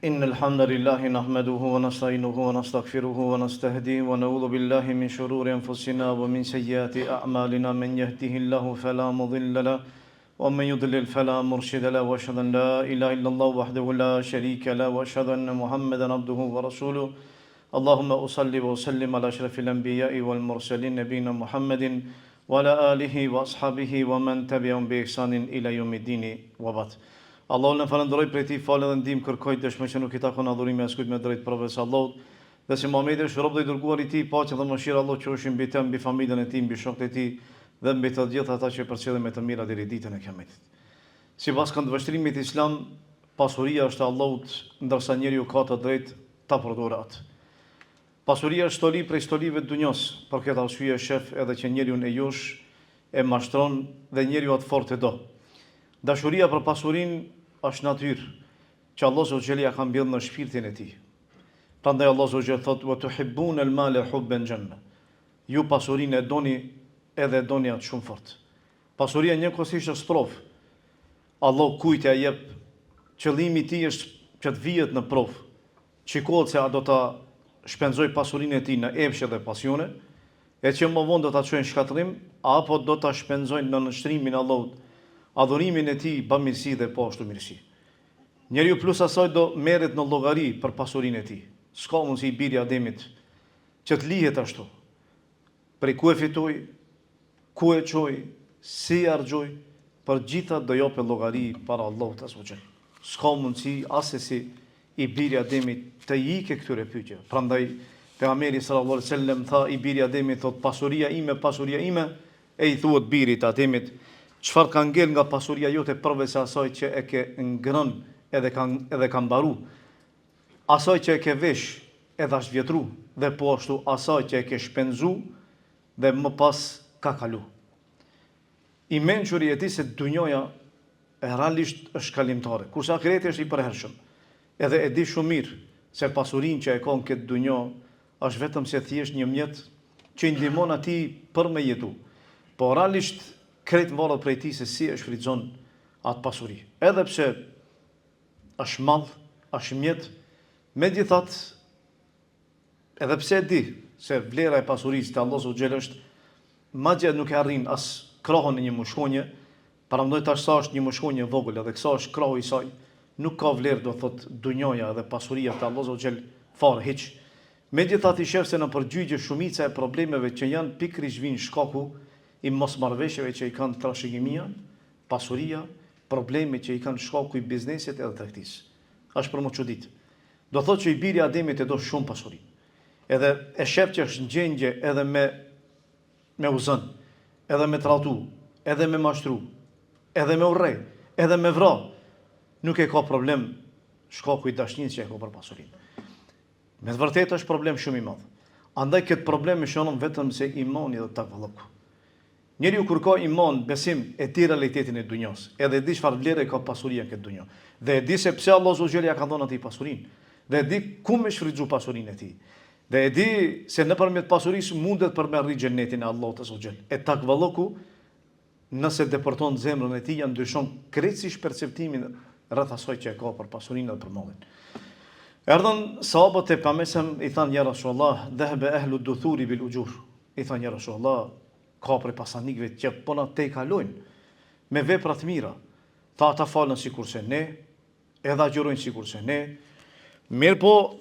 إن الحمد لله نحمده ونستعينه ونستغفره ونستهديه ونعوذ بالله من شرور أنفسنا ومن سيئات أعمالنا من يهده الله فلا مضل له ومن يضلل فلا مرشد له وأشهد أن لا إله إلا الله وحده لا شريك له وأشهد أن محمدا عبده ورسوله اللهم أصلي وأسلم على أشرف الأنبياء والمرسلين نبينا محمد وعلى آله وأصحابه ومن تبعهم بإحسان إلى يوم الدين وبعد. Allahun e falenderoj për ti falë dhe ndihmë kërkoj dëshmë që nuk I takon adhurimi askujt me drejt përveç Allahut, dhe si Muhamedi është rob dhe I dërguar I tij, paqja dhe mëshira e Allahut qofshin mbi të, mbi familjen e tij, mbi shokët e tij dhe mbi të gjithë ata që përcjellen me të mira deri ditën e Kiametit. Sipas këndvështrimit islam, pasuria është e Allahut, ndërsa njeriu ka të drejtë ta përdorë atë. Pasuria është stoli prej stolive të dunjos, për këtë arsye shef edhe që njeriu e josh e mashtron dhe njeriu atë fort e do. Dashuria për pasurinë është natyrë që Allah Zogjeli ja ka mbjellë në shpirtin e tij. Prandaj Allah Zogjeli thotë: "Wa tuhibbuna al-mala hubban jamma." Ju pasurinë e doni edhe doni atë shumë fort. Pasuria njëkohësisht është provë. Allah kujt ja jep, qëllimi I tij është që të vihet në provë. Shikohet se a do ta shpenzoj pasurinë e tij në epshe dhe pasione, e që më vonë do ta çojnë shkatërrim, apo do ta shpenzojnë në nënshtrimin e Allahut, adhurimin e tij, bamirësi dhe po ashtu mirësi. Njeriu plus asaj do merret në llogari për pasurinë e tij. S'ka mundsi I biri Ademit që të lihet ashtu. Prej ku e fitoi, ku e çoi, si harxhoi, për gjitha do jopë llogari para Allahut azhajal. S'ka mundsi asesi I biri Ademit të ikë këtyre pyetjeve. Prandaj pejgamberi sallallahu alaihi wasallam tha I biri Ademit thot pasuria ime, e I thuhet birit Ademit: "Çfarë ka ngel nga pasuria jote përveç asaj që e ke ngrënë edhe ka mbaru, asaj që e ke vesh edhe është vjetru, dhe po ashtu asaj që e ke shpenzu dhe më pas ka kalu." I mençuri e ti se dunjoja e realisht është kalimtare, kurse akireti është I përhershëm. Edhe e di shumë mirë se pasurinë që e ka në këtë dunjo është vetëm se thjesht një mjet që I ndihmon atij për me jetu. Po realisht kretë varet prej tij se si e shfrytëzon atë pasuri. Edhe pse është mall, është mjet, megjithatë, edhe pse e di se vlera e pasurisë te Allahu xhel është, madje nuk e arrin as krahun e një mushkënje, paramendoj tash sa është një mushkënje e vogël, edhe kësa është krahu I saj, nuk ka vlerë do thot dunjoja dhe pasuria te Allahu xhel fare hiç. Megjithatë I shef se në përgjigje shumica e problemeve që janë pikërisht vijnë shkaku I mosmarrveshjeve që I kanë trashëgimia, pasuria, probleme që I kanë shkaku I biznesit edhe tregtisë. Është për më çudit. Do thotë që I biri Ademit e do shumë pasuri. Edhe e shef që është në gjendje edhe me uzën, edhe me tratu, edhe me mashtru, edhe me urrej, edhe me vra. Nuk e ka problem shkaku I dashnisë që e ka për pasurinë. Me të vërtetë është problem shumë I madh. Andaj këtë problem e shohim vetëm se imani dhe takvalloku. Njeriu kur ka iman, besim, e di realitetin e dunjos, edhe e di çfarë vlerë ka pasuria në këtë dunjë. Dhe e di se pse Allahu Subhanahu ja ka dhënë atij pasurinë. Dhe e di ku me shfrytzu pasurinë e tij. Dhe e di se nëpërmjet pasurisë mundet për me arrit xhenetin e Allahut Subhanahu. E takvalloku, nëse deporton zemrën e tij, ndryshon krejtësisht perceptimin rreth asaj që e ka për pasurinë dhe për mallin. Erdhën sahabët e pamesëm, I thanë: "Ja Rasulullah, dhahaba ahlu duthuri bil ujur." I thanë: "Ja Rasulullah, ka prej pasanikëve që po na te kalojnë me vepra të mira. Tha ata falën sikurse ne, edhe agjërojnë sikurse ne. Mirë po,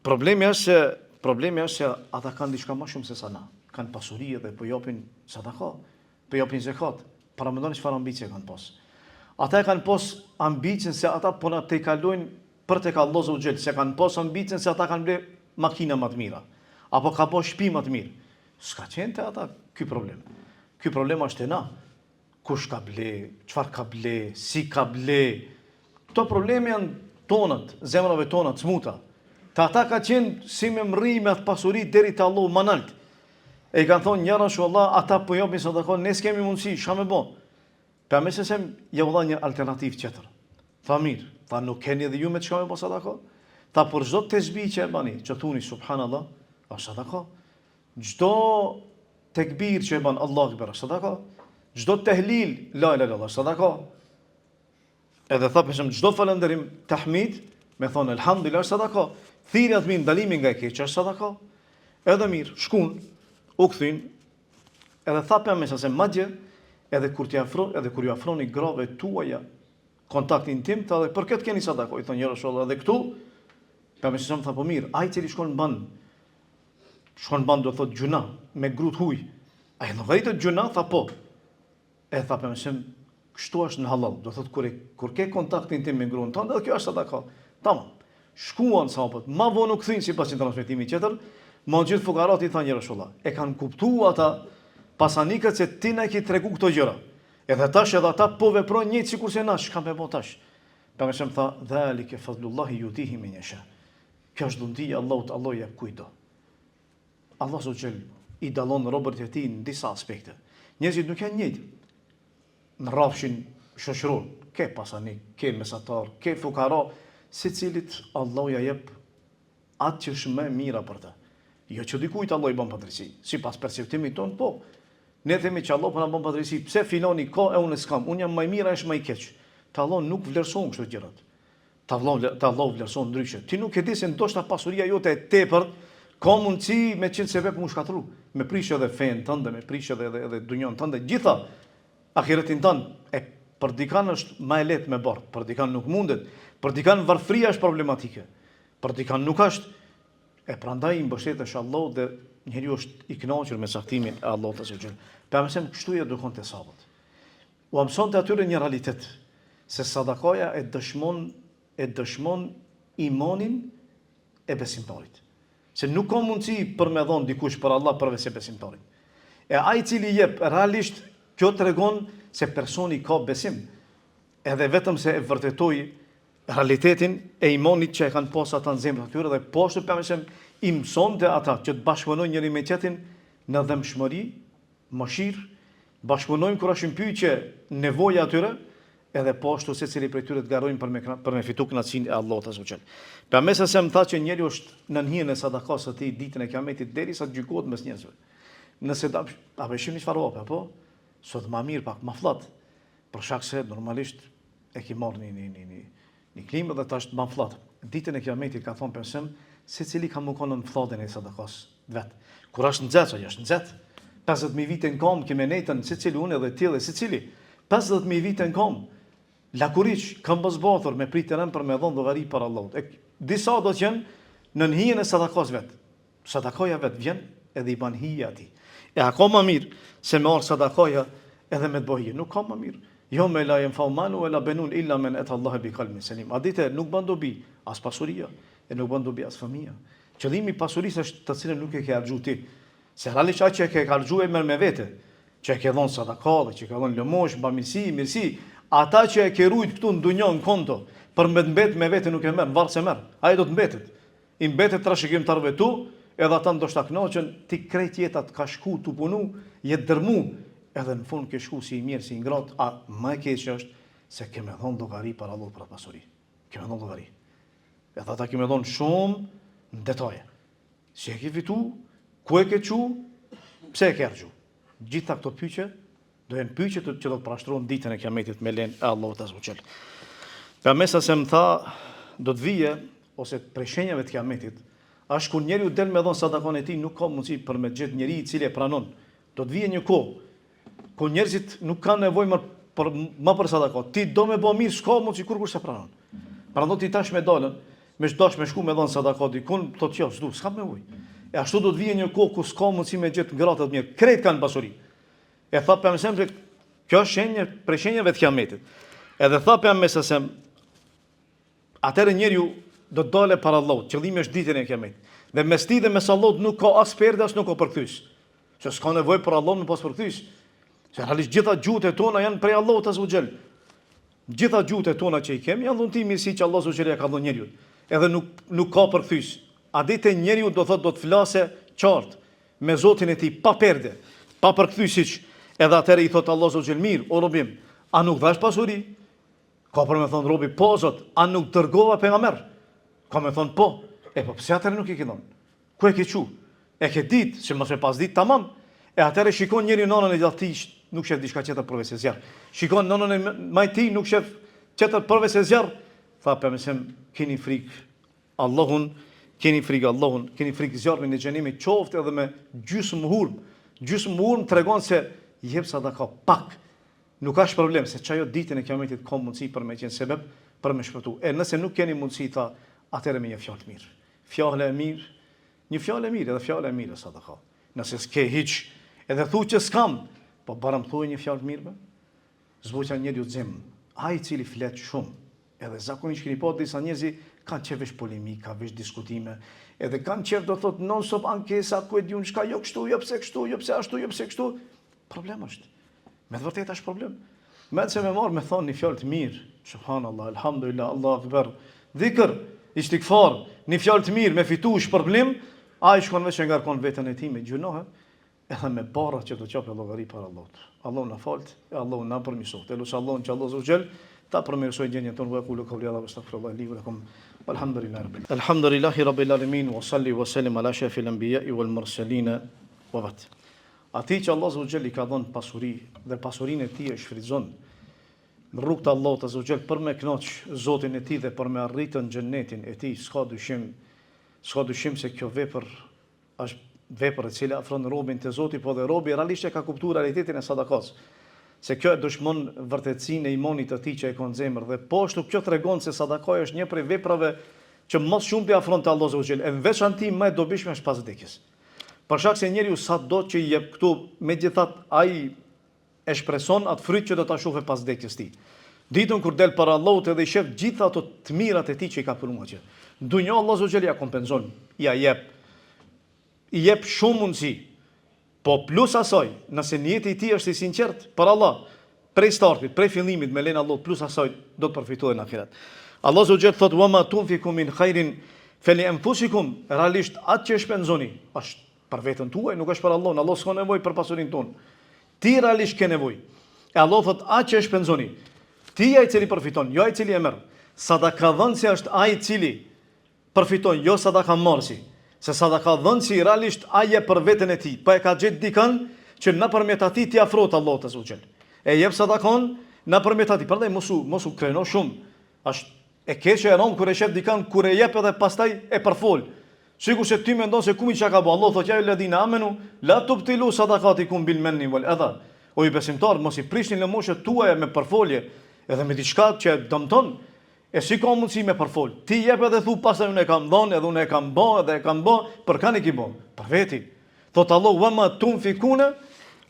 problemi është se ata kanë diçka më shumë se sa na. Kanë pasuri dhe po japin sadaka, po japin zakat. Para mendoni çfarë ambicie kanë pas. Ata e kanë pas ambicien se ata po na te kalojnë për tek Allahu Subhanahu, se kanë pas ambicien se ata kanë bler makina më të mira, apo ka pas shtëpi më të mirë. S'ka qenë te ata ky problem. Ky problem është e na. Kush ka ble, çfarë ka ble, si ka ble. Këto probleme janë tonët, zemrave tona të smuta. Te ata ka qenë si me mrri me atë pasuri deri te Allahu më nalt. E I kanë thonë: "Ja Rasulullah, ata po japin sadaka, ne s'kemi mundësi, ç'a më bë?" Pejgamberi sa ja u dha një alternativë tjetër. Tha mirë, tha nuk keni edhe ju me çka më bë sadaka? Tha për çdo tesbih që e bani, që thuni subhanallah, është sadaka. Çdo tekbir që e ban Allahu Akbar, sadaka. Çdo tehlil la ilaha illallah, sadaka. Edhe tha për shemb çdo falënderim tahmid Me thonë elhamdulillah është sadaka. Thirrja të mirë, ndalimi nga e keq është sadaka. Edhe mirë, shkun, u kthin, edhe tha pejgamberi se madje edhe kur ju afroni grave tuaja kontakt intim, edhe për këtë keni sadaka. I thonë ja Rasulullah, edhe këtu pejgamberi sa më tha po mirë, ai i cili shkon ban do të thotë gjuna me grut huj. Ai llogaritet gjuna, tha po. E tha pejgamberi, kështu është në halal, do thotë kur ke kontaktin tim me gruan tënde, edhe kjo është sadaka. Tamam. Shkuan sahabët, ma vonë u kthin sipas një transmetimi tjetër, ma gjithë fukarat i thanë ja Rasulullah, e kanë kuptuar ata pasanikët se ti na ke tregu këto gjëra. Edhe tash edhe ata po veprojnë njëjtë sikurse na, çka më bë tash. Pejgamberi më tha, "Dhalika fadlullahi yutihi men yasha." Kjo është dhuntia e Allahut, Allah jep kujt do. Allah subhanahu i dallon robërit e tij në disa aspekte. Njerëzit nuk janë njëjtë. Në rrafshin shoqëror, ke pasanik, ke mesatar, ke fukara, secilit Allah ja jep atë që është më mira për të. Jo që dikujt Allah i bën padrejti, sipas perceptimit ton, po. Ne themi që Allah po na bën padrejti, pse filani ka e unë s'kam, unë jam më i mira, është më i keq. Te Allah nuk vlerëson kështu gjërat. Te Allah vlerëson ndryshe. Ti nuk e di se ndoshta pasuria jote e tepërt ka mundësi me qenë sebeb mu shkatërru, me prishë edhe fen tënde, me prishë edhe dunjon tënde, gjitha ahiretin tënd. E për dikan është më e lehtë me bardh, për dikan nuk mundet, për dikan varfëria është problematike, për dikan nuk është. E prandaj i mbështetesh Allahut dhe njeriu është i kënaqur me saktimin e Allahut azza xal. Pejgamberi kështu e dukon te sahabët. U mësonte atyre një realitet, se sadakaja e dëshmon imanin e besimtarit. Se nuk ka mundësi për me dhon dikush për Allah përveç se besimtarit. E ai i cili jep realisht, kjo tregon se personi ka besim, edhe vetëm se e vërtetoi realitetin e imanit që e kanë pas ata në zemrat e tyre, dhe poshtë pejgamberi i mësonte ata që të bashkëpunojnë njëri me tjetrin në dhëmshmëri, mëshirë, bashkëpunojnë kur është pyetje nevoja atyre, edhe poshtë secili prej tyre të garojnë për me fitu kënaqësinë e Allahut azza xal. Pejgamberi më tha që njeriu është në hijen e sadakas së tij ditën e Kiametit derisa të gjykohet mes njerëzve. Nëse apo shihni çfarë ope, po sot më mirë pak më fllot, për shkak se normalisht e ke marrë një klimë dhe tash më fllot. Ditën e Kiametit ka thonë pejgamberi, secili ka më konë në fllotën e sadakas vet. Kur është nxehtë, është nxehtë. 50.000 vite në kom, keme nejtën secili unë edhe ti dhe secili. 50.000 vite në kom. Lakuriq, kam bëzbathur me pritën për me dhonë dhovari për Allahut. Disa do të jenë në hijen e sadakas vet. Sadakaja vet vjen edhe i ban hija ati. E ka më mirë se me orë sadakaja edhe me të bëhije. Nuk ka më mirë. Jo me la jem faumanu e la benun illa men et Allah e bi kalmin selim. A dite nuk ban dobi as pasuria e nuk ban dobi as fëmija. Qëllimi pasurisë është të cilën nuk e ke harxhu ti. Se realisht që e ke harxhu e merr me vete, që e ke dhënë sadaka dhe që e ke dhënë lëmosh, mirësi, ata që e ke rujt këtu në dunjon në konto, për me të mbet me vete nuk e merr, varë se merr. Ai do të mbetet. I mbetet trashëgimtarëve tu, edhe ata ndoshta kënaqen, ti krejt jetat ka shku tu punu, jetë dërmu, edhe në fund ke shku si i mirë, si i ngratë, a më e keq është se ke me dhënë llogari për Allah për pasuri. Ke me dhënë llogari. Edhe ata ke me dhënë shumë në detaje. Si e ke fitu, ku e ke qu, pse e ke harxhu. Gjitha këto pyetje do jenë pyetje që do të parashtrohen ditën e Kiametit me lenë e Allahut azza xal. Pejgamberi se më tha, do të vije ose prej shenjave të Kiametit, është kur njeriu del me dhon sadakon e tij, nuk ka mundësi për me gjetë njeri i cili e pranon. Do të vije një kohë ku njerëzit nuk kanë nevojë më për sadakon. Ti do me bë mirë, s'ka mundësi kur se pranon. Prandaj ti tash me dalën, me dash me shku me dhon sadakon dikun, thotë jo, s'du, s'kam nevojë. E ashtu do të vije një kohë ku s'ka mundësi me gjetë gratë të mirë. Krejt kanë pasuri. E tha pejgamberi se kjo është shenjë për shenjave të Kiametit. Edhe tha pejgamberi se atëherë njeriu do të dalë para Allahut. Qëllimi është ditën e Kiametit. Dhe mes tij dhe mes Allahut nuk ka as perde as nuk ka përkthyes. Se s'ka nevojë për Allahun me pas përkthyes. Se realisht gjitha gjuhët tona janë prej Allahut azza xal. Gjitha gjuhët tona që i kemi janë dhunti mirësi që Allahu xhallahu ka dhënë njeriu. Edhe nuk ka përkthyes. A ditë njeriu do thotë do të flasë qartë me Zotin e tij pa perde, pa përkthyes. Edhe atëherë i thotë Allahu xhallahu mirë, o robim, a nuk dhash pasuri? Ka për me thonë robi, po Zot, a nuk dërgova pejgamber? Ka me thonë po. E po pse atëherë nuk i ke dhënë? Ku e ke qu? E ke ditë, se mos e pas ditë tamam. E atëherë shikon njëri nonën e gjatëtish, nuk shef diçka tjetër përveç se zjarr. Shikon nonën e majti, nuk shef tjetër përveç se zjarr. Tha pejgamberi, keni frikë Allahun, keni frikë zjarrin e xhenimit, qoftë edhe me gjysmë hurm. Gjysmë hurm tregon se jep sadaka pak. Nuk ka problem se çajo ditën e kiametit ka mundësi për me qenë sebeb për me shpëtu. E nëse nuk keni mundësi, tha, atëherë me një fjalë mirë. Fjalë e mirë, një fjalë e mirë, edhe fjalë e mirë sadaka. Nëse s'ke hiç, edhe thu që s'kam, po barëm thuaj një fjalë mirë, zbuqa njeriu zem. Ai i cili flet shumë, edhe zakonisht keni pa disa njerëz kanë qef vesh polemika, vesh diskutime, edhe kanë qef do thot non stop ankesa, ku e diun çka, jo kështu, jo pse kështu, jo pse ashtu, jo pse kështu. Problem është. Me të vërtetë është problem. Me se me marr me thon një fjalë të mirë, subhanallahu, alhamdulillah, Allahu akbar, dhikr, istighfar, një fjalë të mirë me fitu shpërblim, ai shkon veç ngarkon veten e tij me gjunohe, edhe me barra që do çapë llogari para Allahut. Allahu na falt, Allahu na përmirësoj. Elush Allahun që Allahu xhel ta përmirësoj gjendjen tonë, wa qulu qawli hadha wastaghfirullaha li wa lakum. Alhamdulillahi rabbil alamin, wa salli wa sallim ala shafil anbiya'i wal mursalin wa ba'd. Ati që Allahu xhel I ka dhënë pasuri dhe pasurinë e tij e shfrytëzon në rrugt të Allahut azza xhel për me kënaq Zotin e tij dhe për me arritën xhenetin e tij, s'ka dyshim se kjo vepër është vepër e cila afron robin te Zoti, po dhe robi realisht e ka kuptuar realitetin e sadakas. Se kjo e dëshmon vërtetësinë e imanit të tij që e ka në zemër, dhe po ashtu kjo tregon se sadakaja është një prej veprave që më shumë t'i afron te Allahu azza xhel, e në veçanti më e dobishme është pas vdekjes. Për shkak se njeriu sa do që I jep këtu, megjithatë ai e shpreson atë fryt që do ta shohë pas vdekjes tij. Ditën kur del para Allahut edhe I shef gjithë ato të mirat e tij që I ka punuar atje. Dunja Allahu azza xhel ja kompenzon, I jep shumë mundësi. Po plus asaj, nëse njeti I tij është I sinqert për Allah, prej startit, prej fillimit me lenë Allah, plus asaj do të përfitojë në ahiret. Allah azza xhel thot: "Wa ma tunfiqu min khairin fali anfusikum", realisht atë që shpenzoni është për veten tuaj, nuk është për Allahun. Allah s'ka nevojë për pasurinë tonë. Ti realisht ke nevojë. E Allah thot: "Atë që shpenzoni, ti ai I cili përfiton, jo ai I cili e merr. Sadaka dhënësi është ai I cili përfiton, jo sadaka marrësi. Se sadaka dhënësi realisht ai e për veten e tij, po e ka gjetë dikën që nëpërmjet atij ti afrohet Allahut azza xhel. E jep sadakon nëpërmjet atij. Prandaj mos u kreno shumë. Është e keqe e rënd kur e shef dikën kur e jep edhe pastaj e përfol. Sikur se ti mendon se kumi çka ka bë. Allah thotë: "Ja ladina amenu la tubtilu sadaqatikum bil manni wal adha." O I besimtar, mos I prishni lëmoshet tuaja me përfolje, edhe me diçka që dëmton. E si ka mundësi me përfol? Ti jep edhe thu pastaj unë e kam dhënë, edhe unë e kam bë, edhe e kam bë, për kanë ki bë? Për veti. Thot Allah: "Wa ma tunfikuna",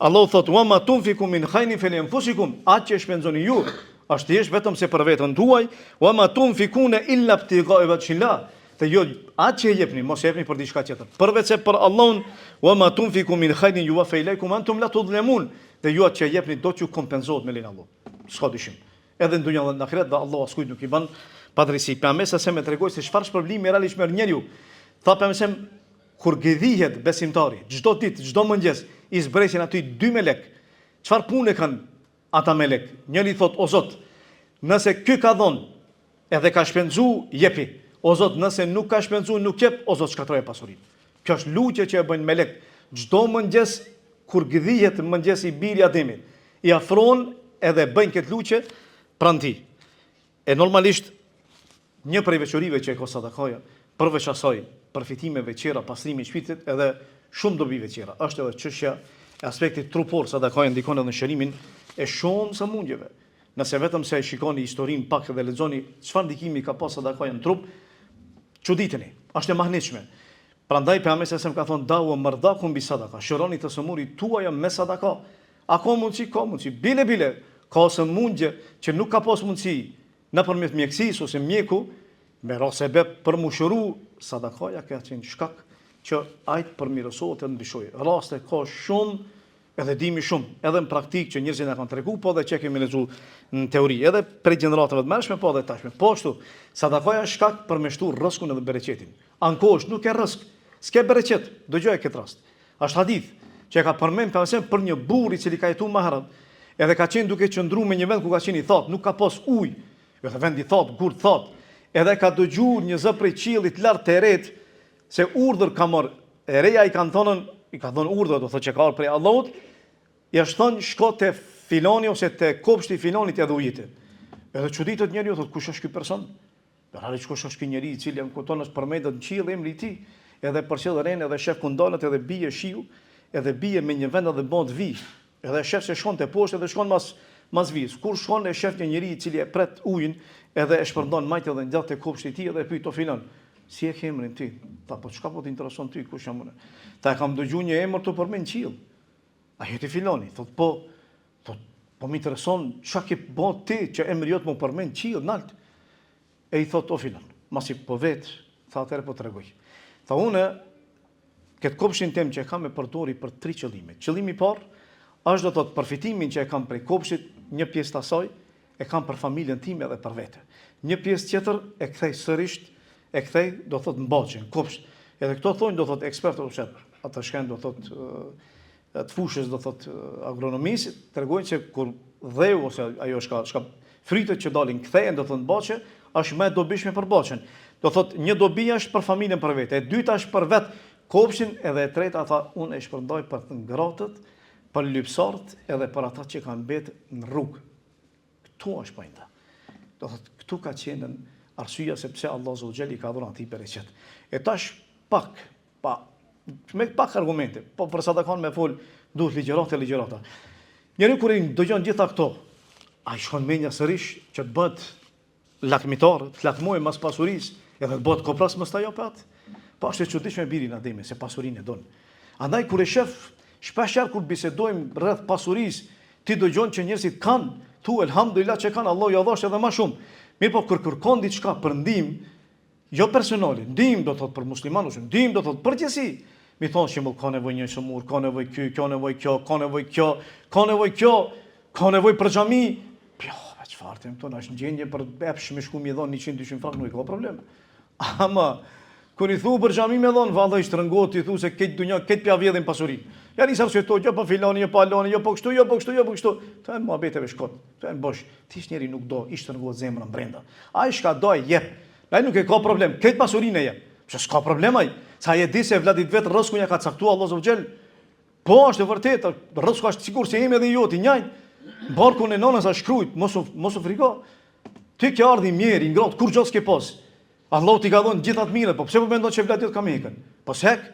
Allah thot: "Wa ma tunfiku min khairin falanfusikum", atë që shpenzoni ju, është thjesht vetëm se për veten tuaj. "Wa ma tunfikuna illa ibtigha'a wajhillah", te jo atë që jepni, mos jepni për diçka tjetër, përveç se për Allahun. "Wa ma tunfiku min khairin yuwaffa ilaykum antum la tudhlamun", dhe ju atë që jepni do t'ju kompenzohet me lenin Allah. S'ka dyshim. Edhe në dunja dhe në ahiret, dhe Allah askujt nuk I bën padrejsi. Pejgamberi se me tregoi se çfarë shpërblimi realisht merr njeriu. Tha pejgamberi, kur gëdhihet besimtari, çdo ditë, çdo mëngjes, I zbresin aty 2 melek. Çfarë punë kanë ata melek? Njëri thot: "O Zot, nëse ky ka dhënë edhe ka shpenzu, jepi. O Zot, nëse nuk ka shpenzu, nuk jep, o Zot, shkatroje pasurinë." Kjo është lutje që e bëjnë melek. Çdo mëngjes kur gëdhihet mëngjesi I biri Ademit, I afron edhe bëjnë këtë lutje pranë tij. E normalisht një prej veçorive që e ka sadakaja, përveç asaj përfitimeve qera, pastrimi I shpirtit, edhe shumë dobive qera, është edhe çështja e aspektit trupor. Sadakaja ndikon edhe në shërimin e shumë sëmundjeve. Nëse vetëm se e shikoni historinë pak dhe lexoni çfarë ndikimi ka pas sadakaja në trup, çuditeni, është e mahnitshme. Prandaj pejgamberi sa ka thonë: "Dawu mardakum bi sadaka", shëroni të sëmurit tuaja me sadaka. A ka mundsi, bile ka sëmundje që nuk ka pas mundsi nëpërmjet mjekësisë ose mjeku, me sebeb për mushëru, sadakaja ka qenë shkak që ai të përmirësohet të ndryshojë. Raste ka shumë, edhe dimi shumë, edhe në praktikë që njerëzit na kanë treguar, po dhe që kemi lexuar në teori, edhe prej gjeneratave të mëshme, po dhe tashme. Po ashtu, sadakaja është shkak për me shtu rrezikun edhe bereqetin. Ankosh nuk e rrezik, s'ke bereqet, dëgjoj këtë rast. Është hadith që ka përmend për një burr I cili ka jetuar më herët, edhe ka qenë duke qëndruar me një vend ku ka qenë I thatë, nuk ka pas ujë. Jo të vendi thatë, gur thatë. Edhe ka dëgjuar një zë prej qiellit lart të errët se urdhër ka marrë. E reja I ka dhënë urdhër, do thotë që ka ardhur prej Allahut, I është thënë shko te filani ose te kopshti I filanit edhe ujite. Edhe çuditet njeriu thotë: "Kush është ky person?" Për çka është ky njeri I cili më kupton është përmendet në qiell emri I tij, edhe për qellëren edhe shef ku ndalet edhe bie shiu, edhe bie me një vend edhe bën të vi. Edhe shef se shkon te poshtë edhe shkon mas vis. Kur shkon e shef një njeri I cili e pret ujin, edhe e shpërndon majtë edhe ngjat te kopshti I tij edhe e pyet o filan, si e ke emrin ti? Ta po çka po të intereson ty, kush jam unë? Ta e kam dëgjuar një emër të përmend qiell. A jeti filani? Thot po më intereson çka ke bën ti që emri jot më përmend qiell nalt. E I thot o filan, masi po vet, tha atëherë po tregoj. Tha unë këtë kopshtin tim që e kam e përdori për 3 qëllime. Qëllimi I parë është do të thotë përfitimin që e kam prej kopshtit, një pjesë të asaj e kam për familjen time edhe për vete. Një pjesë tjetër e kthej sërish, e kthej do thotë në Baçë, në kopsht. Edhe këto thonë do thotë ekspertë ushqer. Ata shkën do thotë të fushës do thotë agronomisë, tregojnë se kur dheu ose ajo shka frytet që dalin kthehen do thotë në Baçë, është më e dobishme për Baçën. Do thotë një dobi është për familjen për vete, e dyta është për vet kopshtin, edhe e treta tha unë e shpërndaj për të ngratët, për lypsart edhe për ata që kanë mbetë në rrugë. Këtu është pojta. Do thotë këtu ka qenë arsyeja sepse Allah Zogjeli ka dhënë atij bereqet. E tash me pak argumente, po për sa të kanë me fol duhet ligjërata. Njëri kur I dëgjon gjitha këto, ai shkon menja sërish që të bëhet lakmitar, të lakmojë mas pasurisë, edhe të bëhet kopras mos ta jap atë. Po është e çuditshme birin Ademi se pasurinë e don. Andaj kur e shef shpeshherë kur bisedojmë rreth pasurisë, ti dëgjon që njerëzit kanë, thu elhamdulillah që kanë, Allahu ja dhash edhe më shumë. Mirë po kur kërkon diçka për ndihmë, jo personale, ndihmë do thotë për muslimanësh, ndihmë do thotë përgjithësi. Mi thonë që më ka nevojë një shëmur, ka nevojë ky, ka nevojë kjo, ka nevojë kjo, ka nevojë kjo, ka nevojë për xhami. Jo, çfarë them tonë, është gjendje për epsh me shku mi dhon 100-200 frank, nuk ka problem. Ama kur I thu për xhami më dhon, vallai shtrëngohet, I thu se këtë dunjë, këtë pja vjedhin pasurinë. Ja nisam se to, jo po filani, jo po alani, jo po kështu, jo po kështu, jo po kështu. Të muhabeteve shkon. Të bosh, ti ish njeri nuk do, I shtrëngohet zemra brenda. Ai shka do e jep. Ai nuk e ka problem, këtë pasurinë e jep. Pse s'ka problem ai. Sa e di se vladit vet rrezkun ja ka caktuar Allah Zogjel. Po është e vërtetë, rrezku është sigur se jemi edhe joti njëjtë. Barkun e nonës a shkrujt, mos u friko. Ti ke ardhi mirë, I ngrohtë, kur gjos ke pas. Allah ti ka dhënë gjithat mirë, po pse po mendon që vladit kam ikën? Po s'hek.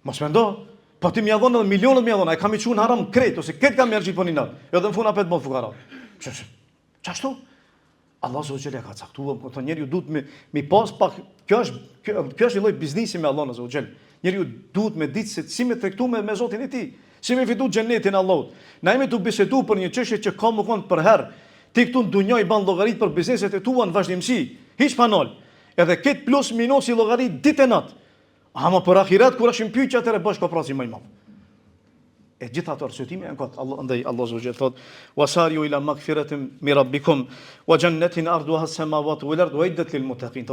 Mos mendo. Po ti më ia dhon edhe milionat më ia dhon, ai kam I çun haram krejt ose këtë kam merr gjithmonë nat. Jo dhe në fund apet më fukara. Çashtu? Allah Zogjel ka caktuar, po thonë njeriu duhet me pas pak, kjo është një lloj biznesi me Allahun Zogjel. Njeriu duhet me ditë se si me tregtu me Zotin e tij, si me fitu xhenetin Allahut. Na jemi tu bisedu për një çështje që ka më kon për herë. Ti këtu në dunjë I ban llogarit për bizneset e tua në vazhdimsi, hiç panol. Edhe këtë plus minus I llogarit ditë e natë. Ama për ahiret kur ashim pyetje atëre bash kooperacion më I madh. E gjitha ato arsyetime janë kot andaj Allah Zogjel thot wasariu ila magfiratin min rabbikum wa jannatin arduha as-samawati wal ardu uiddat lil muttaqin.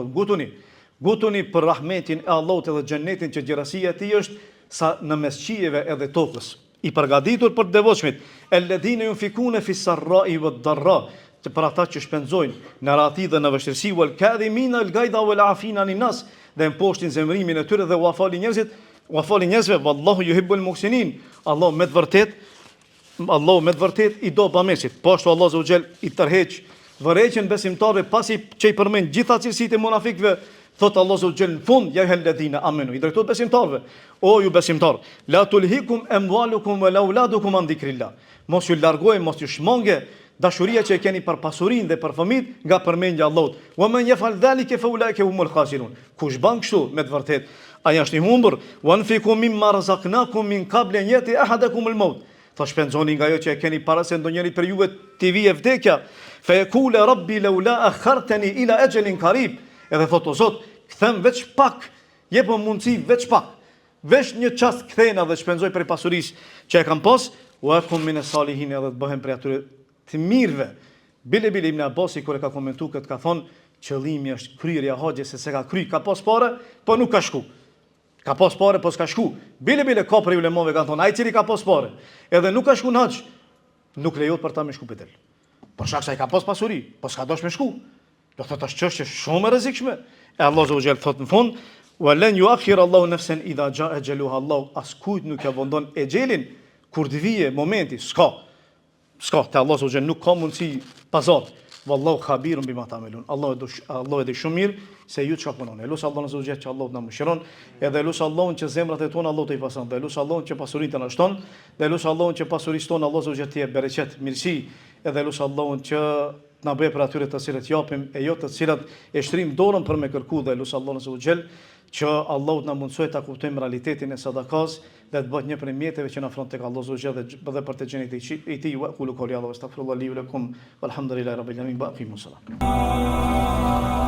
Gutuni për rahmetin e Allahut edhe xhennetin që gjerasia e tij është sa në mes qijeve edhe tokës. I përgatitur për devotshmit. Alladhina yunfikuna fi s-sarra'i wad-dharra. Të për ata që shpenzojnë në rati dhe në vështirësi wal kadhimina al-ghayza wal afina anin-nas, dhe mposhtin zemrimin e tyre dhe u falin njerëzve, wallahu yuhibbul muhsinin. Allah me të vërtet I do bamesit. Po ashtu Allah Zogjel I tërheq vërejqen besimtarëve pasi që I përmend gjitha cilësitë e munafikëve, thot Allah Zogjel në fund, ja helladhina amenu, I drejtohet besimtarëve. O ju besimtar, la tulhikum amwalukum wala auladukum an dhikrillah. Mos ju largojë, mos ju shmonge dashuria që e keni për pasurinë dhe për fëmijët nga përmendja e Allahut. Wa man yafal dhalika fa ulaika humul khasirun. Kush ban kështu me të vërtet ai është I humbur. Wanfiqu mimma razaqnakum min qabli an yati ahadakum al-maut. Tha shpenzoni nga ajo që e keni para se ndonjëri për juve t'i vijë vdekja. Fa yaqulu rabbi laula akhartani ila ajalin qarib. Edhe thot o Zot, kthem veç pak, jepëm mundësi veç pak. Veç një çast kthena dhe shpenzoj për pasurisë që e kam pas, wa kum min as-salihin, edhe të bëhem prej atyre të mirëve. Bile Ibn Abbasi kur e ka komentuar këtë ka thonë qëllimi është kryerja e haxhit se ka kry, ka pas parë, po nuk ka shku. Ka pas parë, po s'ka shku. Bile ka për ulemove kanë thonë, ai cili ka pas parë, edhe nuk ka shku në haxh, nuk lejohet për ta me shku pedel. Por shkak se ai ka pas pasuri, po s'ka dosh me shku. Do thotë është çështje shumë e rrezikshme. E Allah Zogjel thotë në fund, wa lan yu'akhir Allahu nafsan idha jaa ajaluha. Allah askujt nuk ja vendon ejelin kur të vijë momenti, s'ka te Allah Zogjel nuk ka mundësi pazar. Wallahu khabirun bima ta'malun. Allah e di shumë mirë se ju çka punoni. Lut Allahun azza wa jalla që Allahu na mëshiron, edhe lut Allahun që zemrat e tona Allahu t'i pason, dhe lut Allahun që pasurinë të na shton, dhe lut Allahun që pasurisë tona Allahu azza wa jalla t'i jep bereqet, mirësi, edhe lut Allahun që na bëj për atyre të cilët japim e jo të cilët e shtrim dorën për me kërku, dhe lut Allahun azza wa jalla që Allahu na mundsoj ta kuptojmë realitetin e sadakas dhe të bëhet një prej mjeteve që na afron tek Allahu subhanahu wa taala dhe për të gjenit e tij. Wa qulu qawli hadha wastaghfirullahi li wa lakum walhamdulillahi rabbil alamin. Baqimus salam.